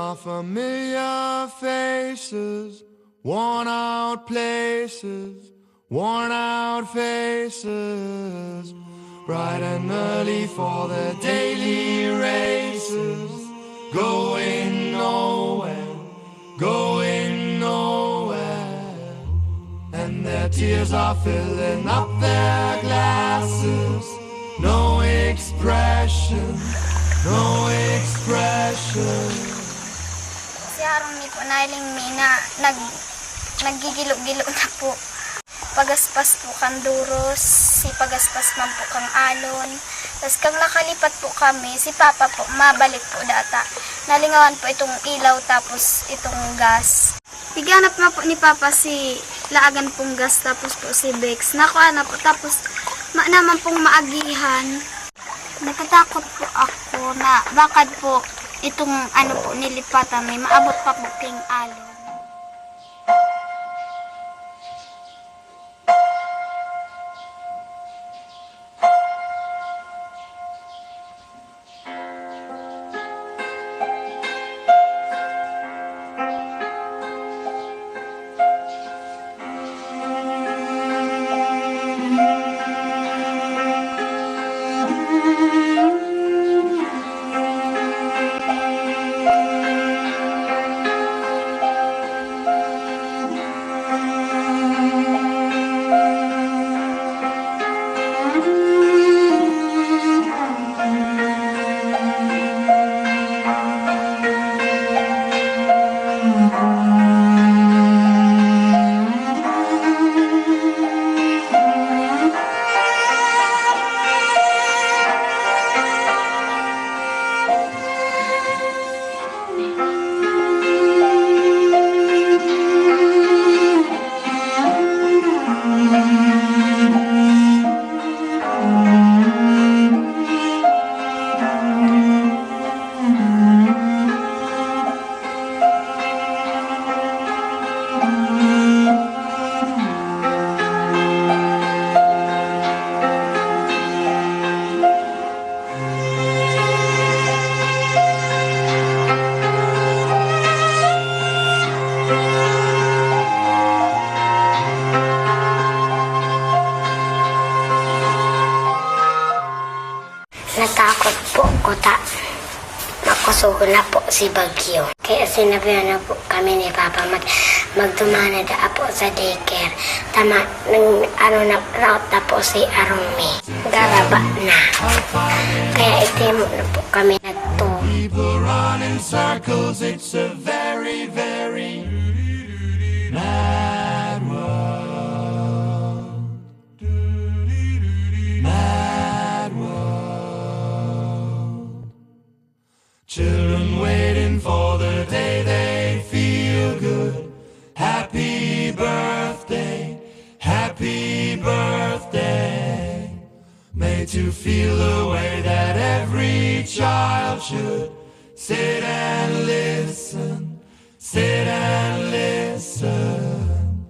are familiar faces, worn out places, worn out faces, bright and early for the daily races, going nowhere, going nowhere, and their tears are filling up their glasses, no expression, no expression. Si Harong ni po nailing mina, naggigilo-gilo na po. Pagaspas po kang duros, si pagaspas man po kang alon. Tapos kang nakalipat po kami, si Papa po, mabalik po data. Nalingawan po itong ilaw tapos itong gas. Biganap na po ni Papa si laagan pong gas tapos po si Bex. Nakuha na po tapos naman pong maagihan. Natatakot po ako na bakad po itong po nilipatan may maabot pa po king alon. Natakot po ko makusugo na po si Bagyo. Kaya sinabihan na po kami ni Papa magdumana na po sa daycare. Tama, na route na po si Arumi. Garaba na. Kaya itimo na po kami nagto. People run in circles, it's a very, very mad world. Mad world. Children waiting for the day they feel good. Happy birthday, happy birthday. Made to feel the way that every child should. Sit and listen, sit and listen.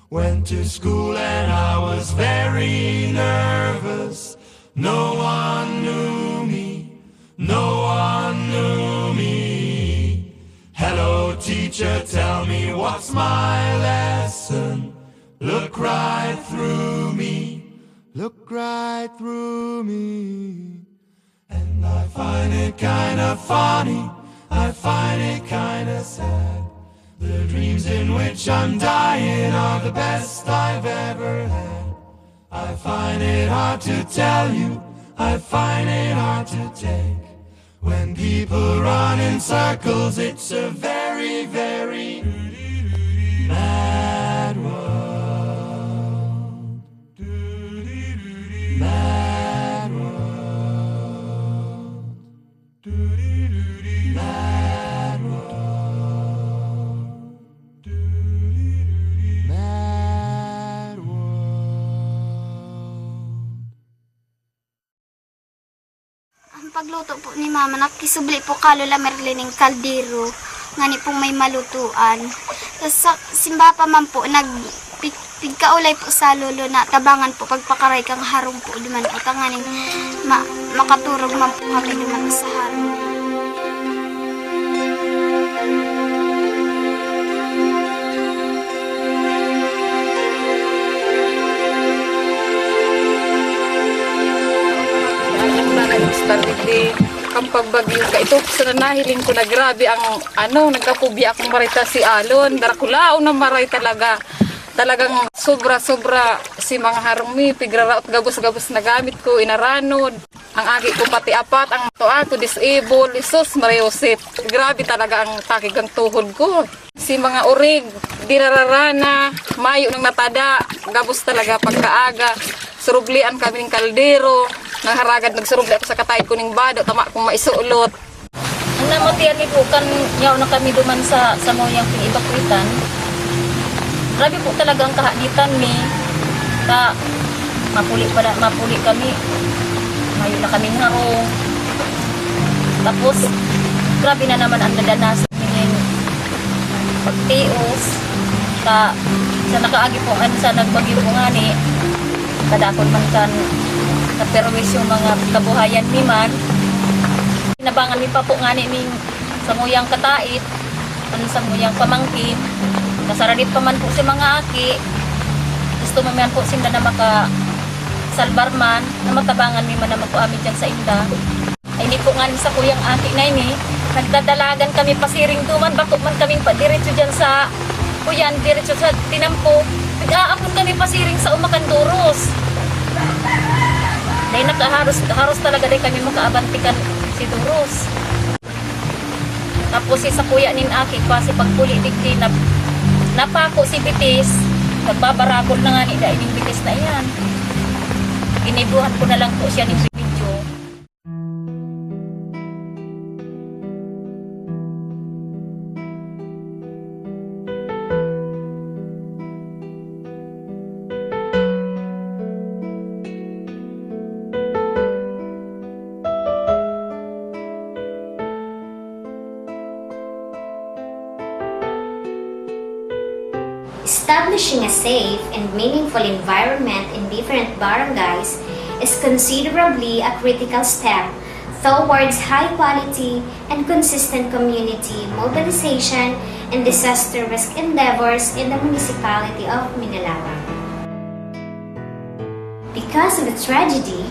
Went to school and I was very nervous. No one knew me, no one knew me. Hello teacher, tell me what's my lesson. Look right through me, look right through me. And I find it kinda funny, I find it kinda sad. The dreams in which I'm dying are the best I've ever had. I find it hard to tell you, I find it hard to take. When people run in circles, it's a very, very mad world. Mad world. Mad world. Mad world. Ang pagluto po ni Mama, nakisubli po Lola Merlin ng kaldero, ngani pong may malutuan. Tapos sa simba pa man po, pigkaulay po sa lolo na tabangan po pagpakaray kang harong po duman po tanganing makaturog man po kami duman sa harong. pagbagyo ka ito sa nanahiling ko na grabe ang nagkapubya akong marita si Alon. Darakulao na maray talaga. Talagang sobra-sobra si mga harumi, pigraraot gabos-gabos na gamit ko, inaranod. Ang agi ko pati apat, ang to disable, isos, Mariosip. Grabe talaga ang takigang tuhod ko. Si mga urig, dinararana, mayo ng natada, gabos talaga pagkaaga. Surublian kami ng kaldero, naharagad nagsurubli ako sa katay ko ng bado, tama kong maisulot. Ang namatian ni Bukan, yaw na kami duman sa moyang pinibakwitan. Grabe po talaga ang kahaditan ni mapuli kami. Mayo na kaming harong. Tapos, grabe na naman ang nadanasan ng pagtios. Sa nakaagi po, sa nagbagyo po nga ni, kadakon man kan kaperwis yung mga kabuhayan ni man. Nabangan mi pa po nga ni ming sa muyang katait, sa muyang pamangkin. Nasaradit pa man po si mga aki. Gusto mo man po sinda na maka-salbar man, na matabangan mi man na makuamid dyan sa inda. Ay hindi po nga sa kuyang aki na ini, nagdadalagan kami pasiring duman, bakit man kaming padiretso dyan sa kuyan, diretso sa tinampo. Nag-aapon kami pasiring sa Umakanduros. Dahil haros talaga din kami makaabantikan si Duros. Tapos sa kuya nin aki pa si pagpuli digdi na napako si Bitis. Nagbabaragol na nga ni dahil yung Bitis na yan. Ginibuhan ko na lang po siya ng video. Establishing a safe and meaningful environment in different barangays is considerably a critical step towards high quality and consistent community mobilization and disaster risk endeavors in the municipality of Minalawang. Because of the tragedy,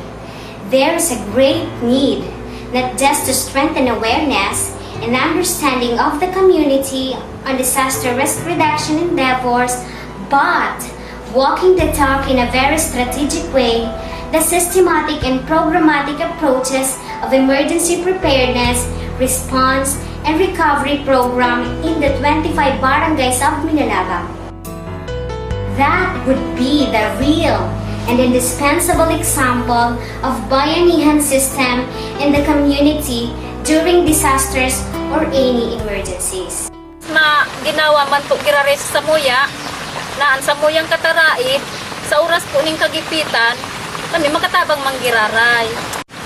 there is a great need not just to strengthen awareness and understanding of the community on disaster risk reduction endeavors, but walking the talk in a very strategic way, the systematic and programmatic approaches of emergency preparedness, response, and recovery program in the 25 barangays of Minalabang. That would be the real and indispensable example of bayanihan system in the community during disasters or any emergencies. Ginawa man po kirares sa muya, naan sa muyang katarait, sa oras po ning kagipitan, kami makatabang manggiraray.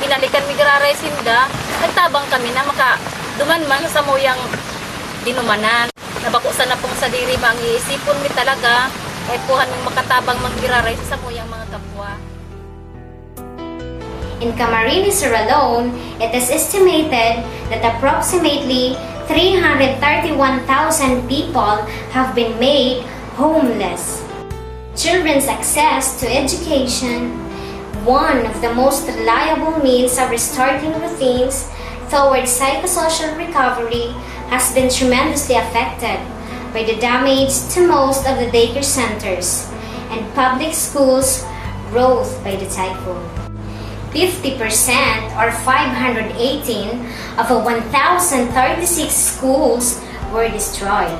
Binalikan mi giraray sinda, nagtabang kami na makaduman man sa muyang dinumanan. Nabakusan na pong sa diri mang iisipon mi talaga, kahit puhan mong makatabang manggiraray sa muyang mga kapwa. In Camarines Sur alone, it is estimated that approximately 331,000 people have been made homeless. Children's access to education, one of the most reliable means of restarting routines towards psychosocial recovery, has been tremendously affected by the damage to most of the daycare centers and public schools wrought by the typhoon. 50% or 518 of the 1,036 schools were destroyed.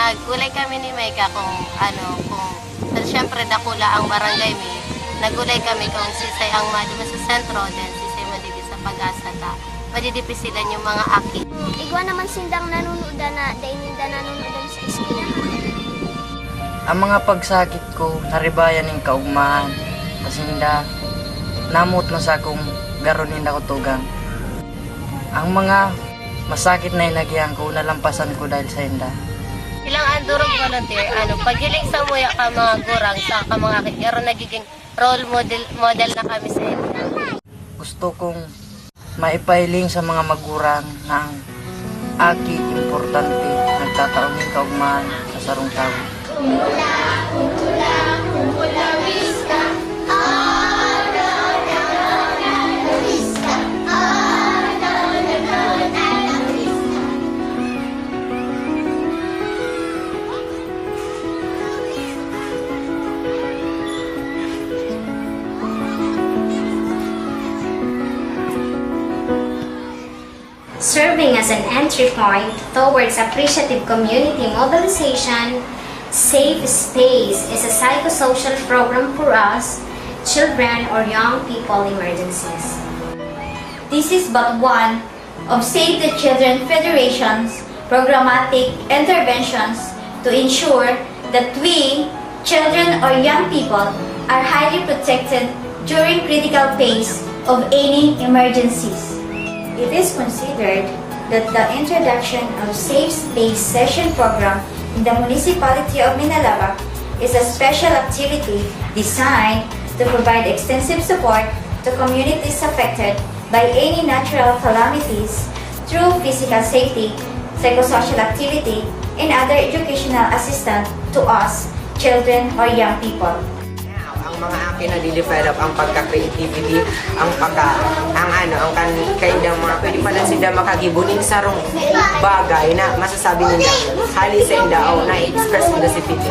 nagulay kami ni Micah kung syempre dakula ang barangay mi. Nagulay kami kung sisay ang maduma sa sentro, then sisay madidi sa Pag-asa ta. Madidipis sila yung mga aki. Igwa naman sindang nanunood na, dahil ninda nanunood sa eskwelahan. Ang mga pagsakit ko, naribayan ng kaugmahan. Kasi hindi, namot na sa akong garonin ako tugang. Ang mga masakit na ilagyan ko, nalampasan ko dahil sa hinda. Ilang andurog volunteer, pagiling sa muya ka mga gurang sa ka mga aki, pero nagiging role model na kami sa inyo. Gusto kong maipahiling sa mga magurang ng aki importante nagtataong ng kaugmahan sa sarong tao. Serving as an entry point towards appreciative community mobilization, Safe Space is a psychosocial program for us, children or young people emergencies. This is but one of Save the Children Federation's programmatic interventions to ensure that we, children or young people, are highly protected during critical phase of any emergencies. It is considered that the introduction of Safe Space Session Program in the municipality of Minalaba is a special activity designed to provide extensive support to communities affected by any natural calamities through physical safety, psychosocial activity, and other educational assistance to us, children or young people. Ang mga akin na di-develop ang pagka-creativity, ang kanyang mga pwede pala sila makagibuning sarong bagay na masasabi nila hali sa inda o na-express nila si Piti.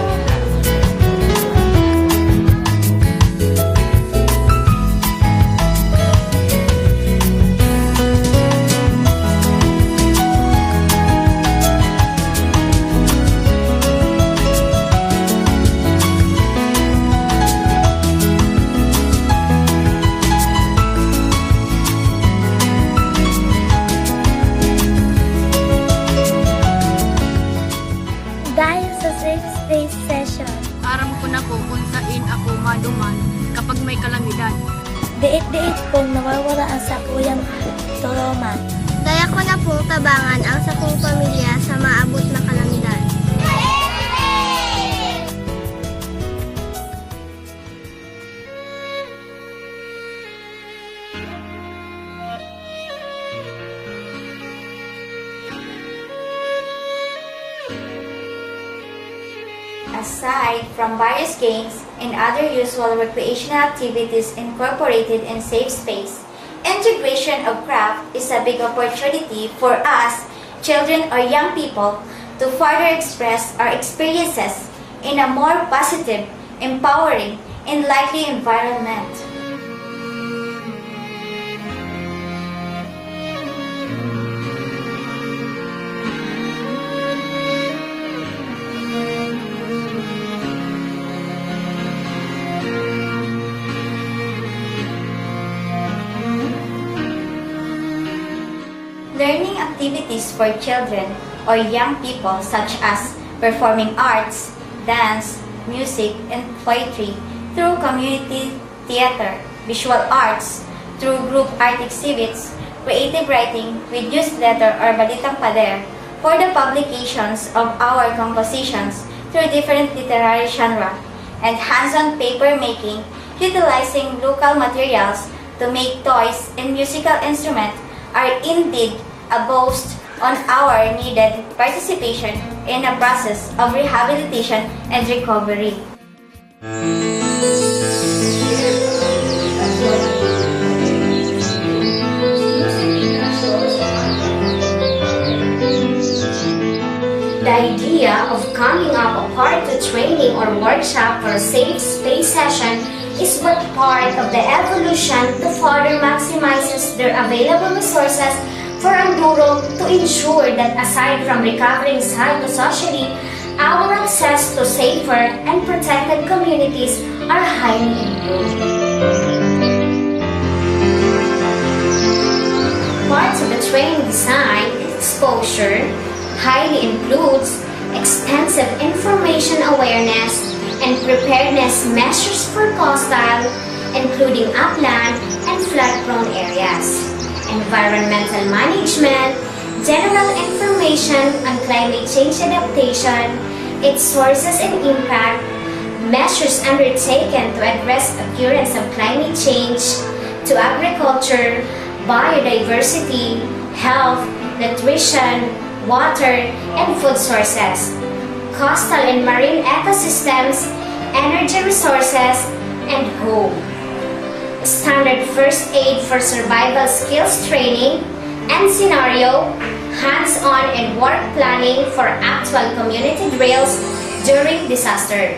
Dahil sa Safe Space Session, Aram ko na po kung saan ako maduman kapag may kalamidad. diit-diit kong nawawala ang sakuyang trauma. Daya ko na pong tabangan ang sakong pamilya sa maabot na kalamidad. Aside from various games and other usual recreational activities incorporated in Safe Space, integration of craft is a big opportunity for us, children or young people, to further express our experiences in a more positive, empowering, and lively environment. Learning activities for children or young people such as performing arts, dance, music, and poetry through community theater, visual arts, through group art exhibits, creative writing with newsletter or Balitang Pader, for the publications of our compositions through different literary genre, and hands-on paper making utilizing local materials to make toys and musical instruments are indeed a boast on our needed participation in the process of rehabilitation and recovery. The idea of coming up a part to training or workshop for a Safe Space Session is but part of the evolution to further maximizes their available resources for Anduro to ensure that aside from recovering psychosocially, our access to safer and protected communities are highly improved. Parts of the training design and exposure highly includes extensive information awareness and preparedness measures for coastal, including upland and flood-prone areas, environmental management, general information on climate change adaptation, its sources and impact, measures undertaken to address occurrence of climate change, to agriculture, biodiversity, health, nutrition, water, and food sources, coastal and marine ecosystems, energy resources, and home. Standard first aid for survival skills training and scenario, hands-on and work planning for actual community drills during disaster.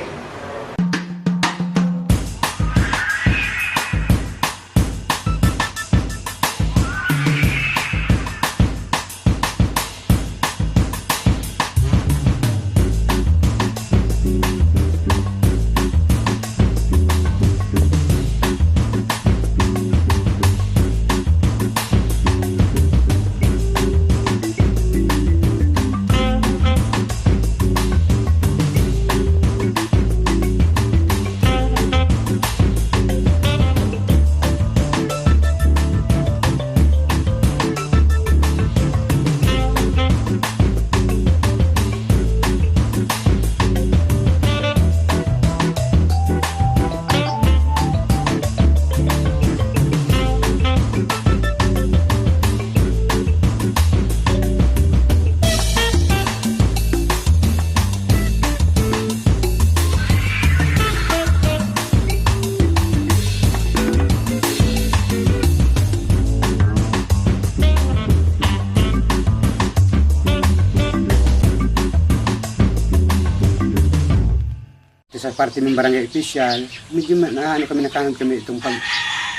Sa parte ng barangay official, medyo nakahanap kami itong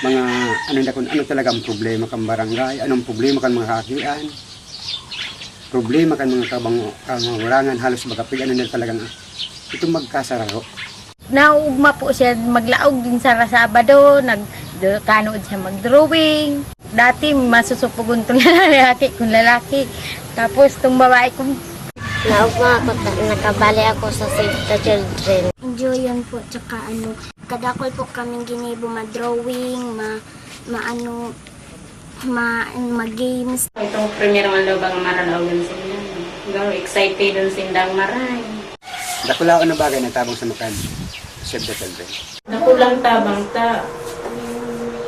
mga ano talaga ang problema kan barangay, anong problema kan mga kakian, problema kan mga kamangurangan, halos magapigan na talagang itong magkasararo. Naugma po siya maglaog din sa Sabado, nagkanood siya mag-drawing. Dati masusupugon itong lalaki kung lalaki. Tapos itong babae kung Naugma ako, nakabali ako sa Save the Children. Enjoyan po, tsaka kadakol po kaming ginibo ma-drawing, ma-games. Itong primerong alawang maralawan sila. Garo excited dun sindang maray. Dakulaon na bagay na tabang sa makan. Save the Children. Nakulang tabang ta.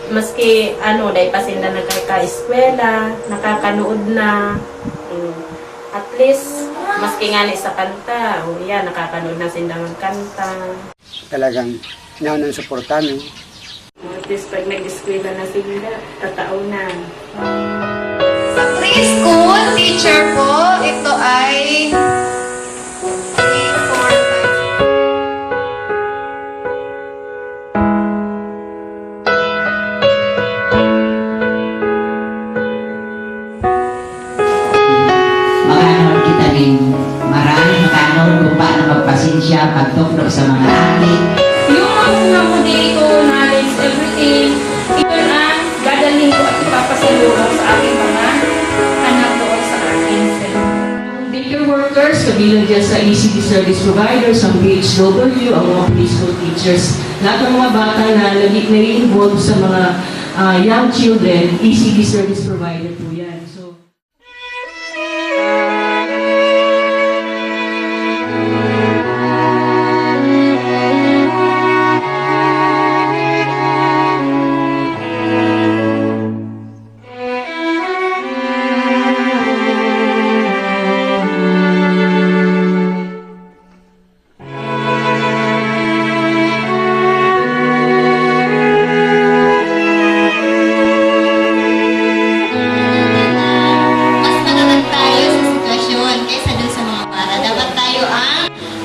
Maski dahil pa sila nagkaka-eskwela, nakakanood na. At least, maski nga sa kanta, nakakanood na silang kanta. Talagang naunang suportan. At least pag nag-eskwela na sila, tataunan. Sa preschool teacher po, ito ay 3, 4, 5. Maraming tanong kung paano magpasensya, pagtuklo sa mga atin. Yung mga modeli ko, knowledge, everything, yun ang dadalhin ko at ipapasalubong sa aking mga anak doon sa aking center. Daycare workers, kabilang dyan sa ECD service providers, ang PHW, ang mga preschool teachers, lahat ng mga bata na nai-involve sa mga young children, ECD service provider po yan. So,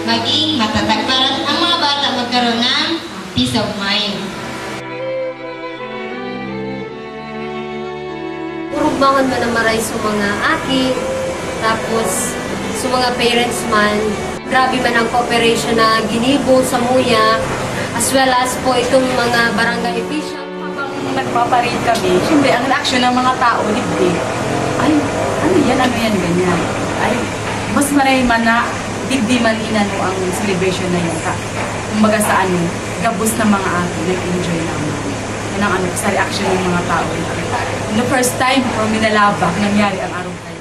maging matatag para ang mga bata magkaroon ng peace of mind. Urugbangan man na maray sa mga aki, tapos sa mga parents man, Grabe man ang cooperation na ginibo sa MUYA, as well as po itong mga barangay official. Habang nagpaparade kami, siyempre ang reaction ng mga tao, digdi, ay, ano yan, ganyan. Ay, mas maray man na, digdi man inano ang celebration na yun. Kumbaga sa gabos na mga ato, nag-enjoy naman. Yan ang sa reaction ng mga tao. The first time po, minalabak, nangyari ang araw kayo.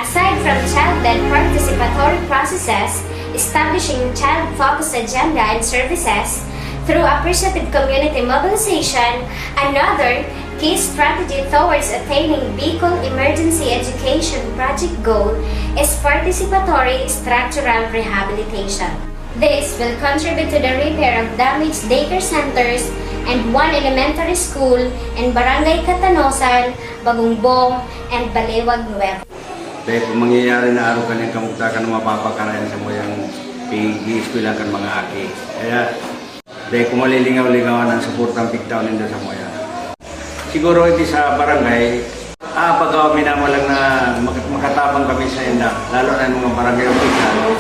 Aside from child-led participatory processes, establishing child-focused agenda and services through appreciative community mobilization, another key strategy towards attaining Bicol Emergency Education Project goal is participatory structural rehabilitation. This will contribute to the repair of damaged daycare centers and one elementary school in Barangay Catanosan, Bagungbong, and Baliwag Nuevo. Dahil kung mangyayari na araw kanyang kamugtakan ng mapapakarayan sa moyang pig-i-eskwila kan mga aki. Kaya, dahil kung malilingaw-lingawan ang suportang pigtaw nila sa moya. Siguro hindi sa barangay, pagka minamalang na makatabang kami sa inda, lalo na yung mga barangay official,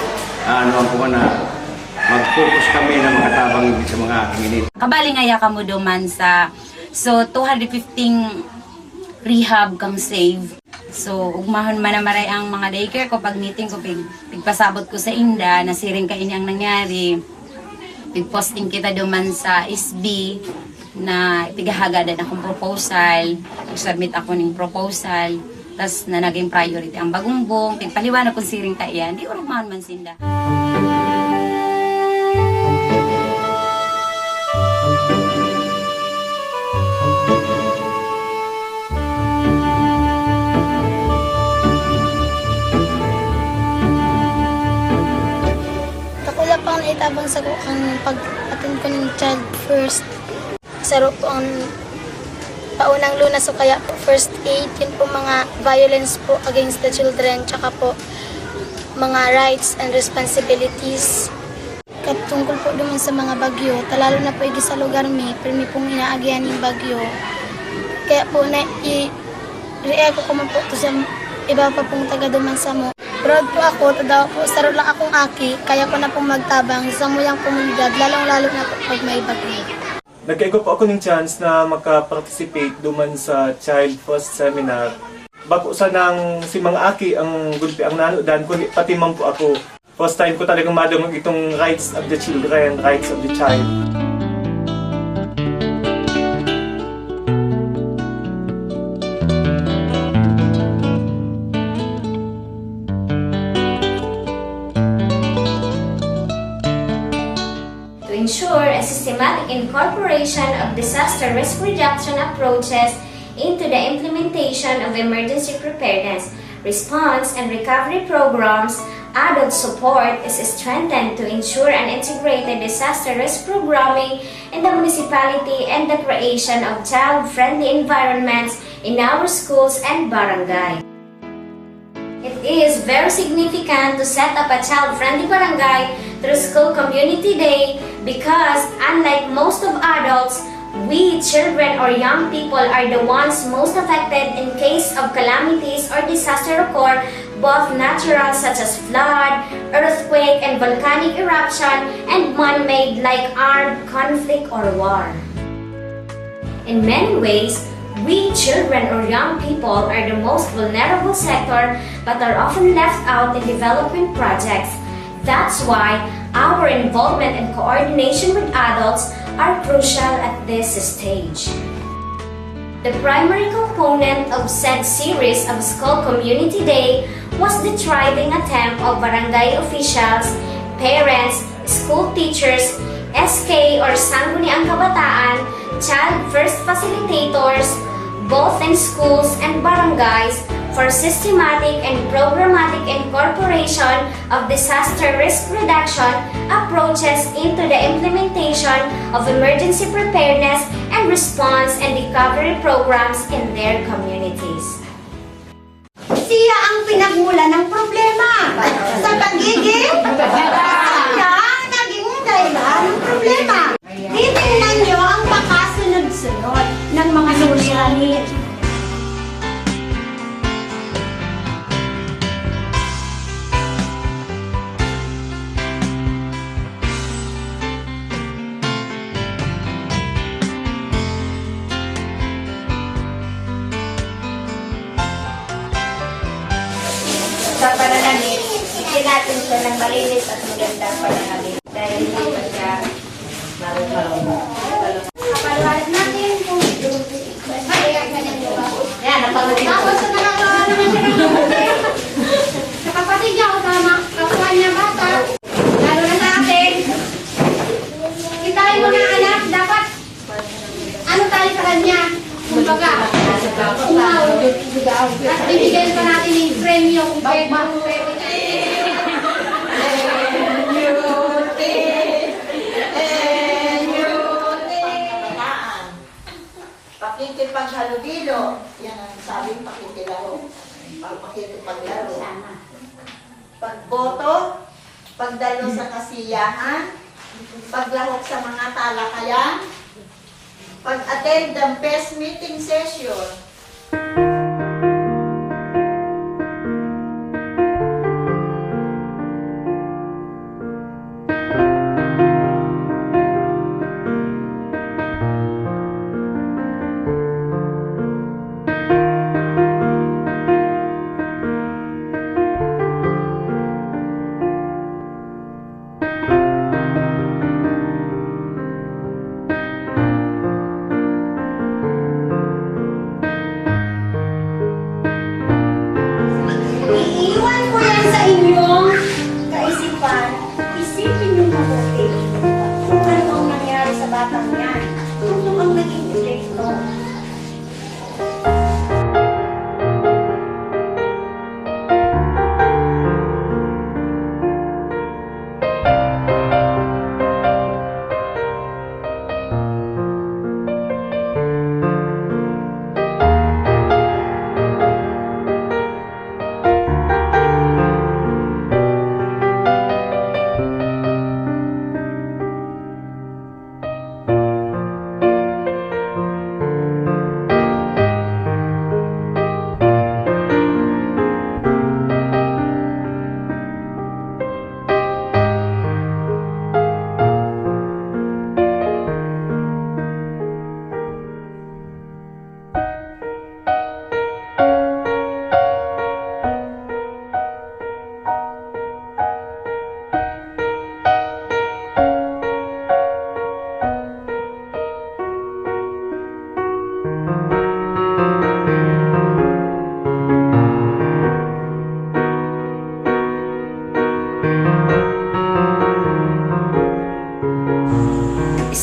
mag-focus kami na makatabang hindi sa mga aking init. Kabalingaya ka mo duman sa, 215 rehab kang save. So, ugmahon man na maray ang mga daycare ko, pag meeting ko, pigpasabot ko sa inda, nasiring ka ini ang nangyari. Pigposting kita duman sa SB, na tigahagadan akong proposal, submit ako ng proposal, tas na naging priority ang Bagungbong, pigpaliwanag kung siring ka iyan, di urugmahon man sinda. Pang naitabang sa kukang pag-attend ko ng child first. Saro po ang paunang lunas o kaya po first aid, yun po mga violence po against the children, tsaka po mga rights and responsibilities. Katungkol po naman sa mga bagyo, talalo na po sa lugar permi pong inaagyan yung bagyo. Kaya po na i-react ko man po to sa iba pa pong taga duman sa mo. Proud po ako, tadaw po, saro lang akong aki, kaya ko na pong magtabang sa muyang komunidad, lalong-lalo na po pag may bagay. Nagkaigo po ako ng chance na makaparticipate duman sa Child First Seminar. Bago sa nang si Mang Aki ang gulpi ang nanodan, kundi pati man po ako. First time ko talagang madungog itong rights of the children, rights of the child. Ensure a systematic incorporation of disaster risk reduction approaches into the implementation of emergency preparedness, response, and recovery programs. Adult support is strengthened to ensure an integrated disaster risk programming in the municipality and the creation of child-friendly environments in our schools and barangay. It is very significant to set up a child-friendly barangay through School Community Day because, unlike most of adults, we, children or young people, are the ones most affected in case of calamities or disaster occur, both natural such as flood, earthquake, and volcanic eruption, and man-made like armed conflict or war. In many ways, we, children or young people, are the most vulnerable sector but are often left out in development projects. That's why our involvement and coordination with adults are crucial at this stage. The primary component of said series of School Community Day was the thriving attempt of barangay officials, parents, school teachers, SK or Sangguniang Kabataan, child first facilitators, both in schools and barangays, for systematic and programmatic incorporation of disaster risk reduction approaches into the implementation of emergency preparedness and response and recovery programs in their communities. Siya ang pinagmula ng problema sa pagiging siya ang naging dahilan ng problema. Titingnan nyo ang pakasunod-sunod ng mga suliranin. Bigyan natin siya ng malinis at magandang panangalit. Dahil hindi pa siya kapaluhan natin kung yan, napagod. Tapos sa sa kapatid niya o sa kapwa niya bata, lalo na natin, kitain mo na anak, dapat ano tayo sa kanya? Kumbaga, at bibigyan pa natin ng premyo kung pwede. Pakikipaghalubilo, yan ang sabing pakikilaro. Pakikipaglaro. Pagboto, pagdalo sa kasiyahan, paglahok sa mga talakayan, pag-attend ng best meeting session. Iiwan ko yan sa inyong kaisipan. Isipin yung mabuti. Kung ano ang nangyari sa batang yan. Kung ang naging epekto.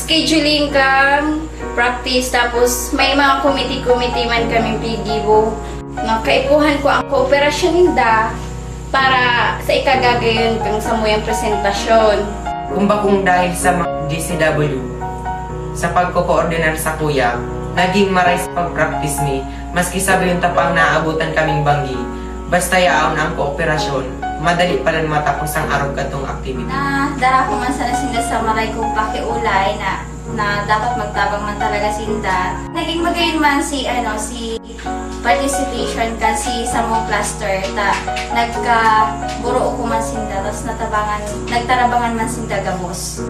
Scheduling kang practice, tapos may mga committee man kami PDO. Nakaipuhan ko ang kooperasyon ninda para sa ikagagayon kang samuyang presentasyon. Kung dahil sa mga GCW, sa pagko-coordinar sa kuya, naging maray sa pag-practice ni, maski sabi yung tapang naaabutan kaming banggi, basta yaon ang kooperasyon, madali pala matapos ang araw katong activity. Dara ko man sana sinda sa maray kong pakiulay na dapat magtabang man talaga sinda. Naging magayon man si participation kasi sa mong cluster ta nagka-buro ko man sinda tapos nagtarabangan man sinda gabos.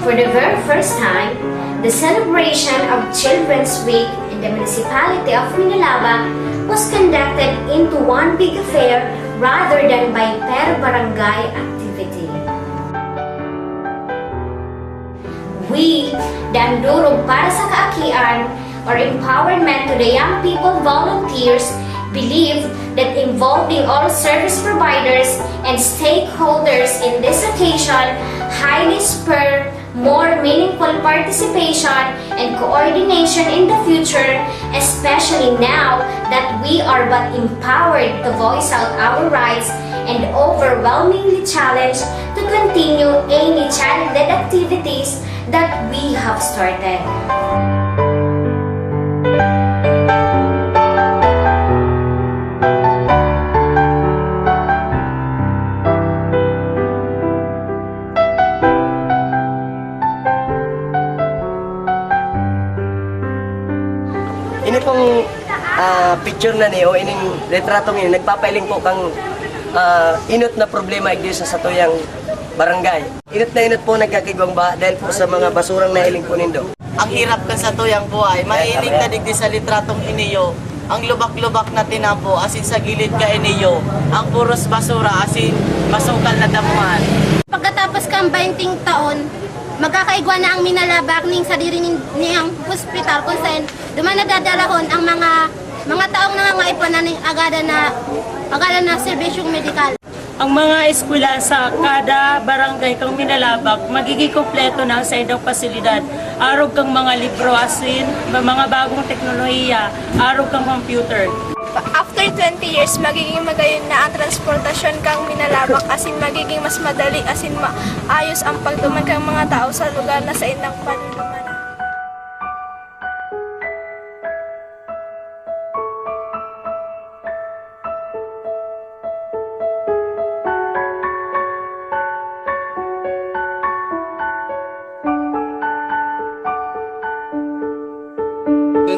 For the very first time, the celebration of Children's Week in the municipality of Minalaba was conducted into one big affair rather than by per-barangay activity. We, the Andurog para sa Kaakian, or Empowerment to the Young People volunteers, believe that involving all service providers and stakeholders in this occasion highly spur more meaningful participation and coordination in the future, especially now that we are but empowered to voice out our rights and overwhelmingly challenged to continue any child-led activities that we have started. Ini pong picture na niyo, ining retratong ini, nagpapailing po kang inot na problema igdi sa satuyang barangay. Inot na inot po nagkakigwang ba dahil po sa mga basurang nahiling po nindo. Ang hirap ka sa tuyang buhay, mahiling ka digdi sa litratong iniyo, ang lubak-lubak na tinapo asin sa gilid ka iniyo, ang puros basura asin masukal na damuhan. Pagkatapos kang 20 taon, magkakaigwa na ang minalabak ning sa diri niyang hospital kung saan duman nagdadalahon ang mga taong nangangaipon na ning agada na serbisyong medikal. Ang mga eskwela sa kada barangay kang minalabak magiging kompleto na sa idang pasilidad. Arog kang mga libro asin, mga bagong teknolohiya, arog kang computer. After 20 years, magiging magayon na ang transportasyon kang minalabak asin magiging mas madali asin maayos ang pagduman kang mga tao sa lugar na sa indang panunumana.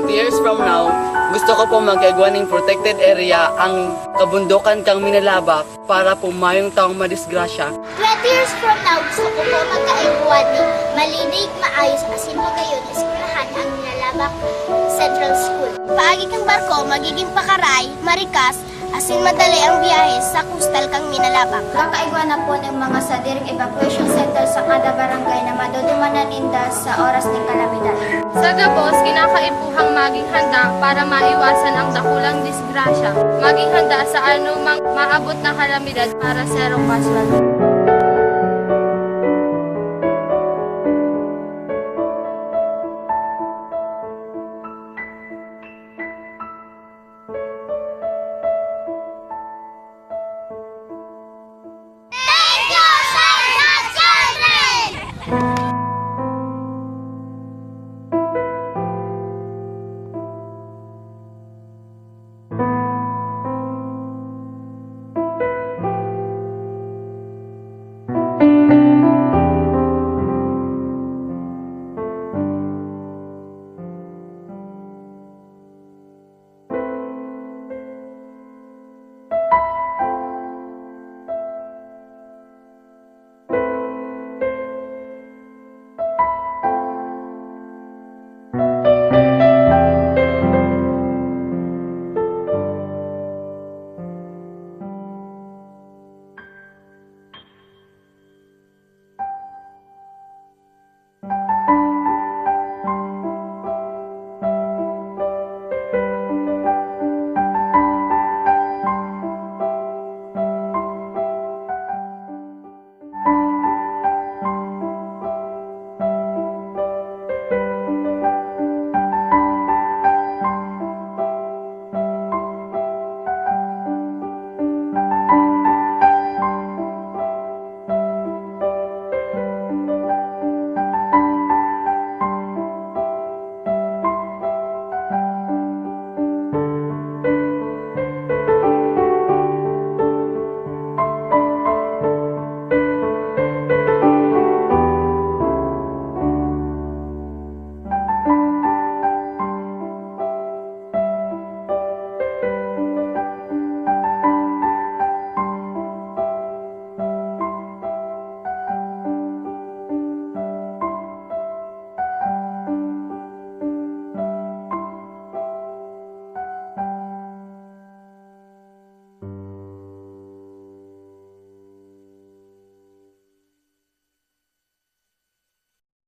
Years from now, gusto ko po magagawa ng protected area ang kabundukan kang minalabak para po mayong taong madisgrasya. 20 years from now, gusto ko po magkaiguan ni malinig, maayos, asin magayon, eskwelahan ang minalabak Central School. Paagi kang barko, magiging pakaray, marikas, asin madali ang biyahe sa coastal kang minalabak. Kakaigwa na po ng mga sadiring evacuation center sa kada barangay na madudumanan ninda sa oras ng kalamidad. Sa gabos, kinakaipuhang maging handa para maiwasan ang dakulang disgrasya. Maging handa sa anumang maabot na kalamidad para zero casualty.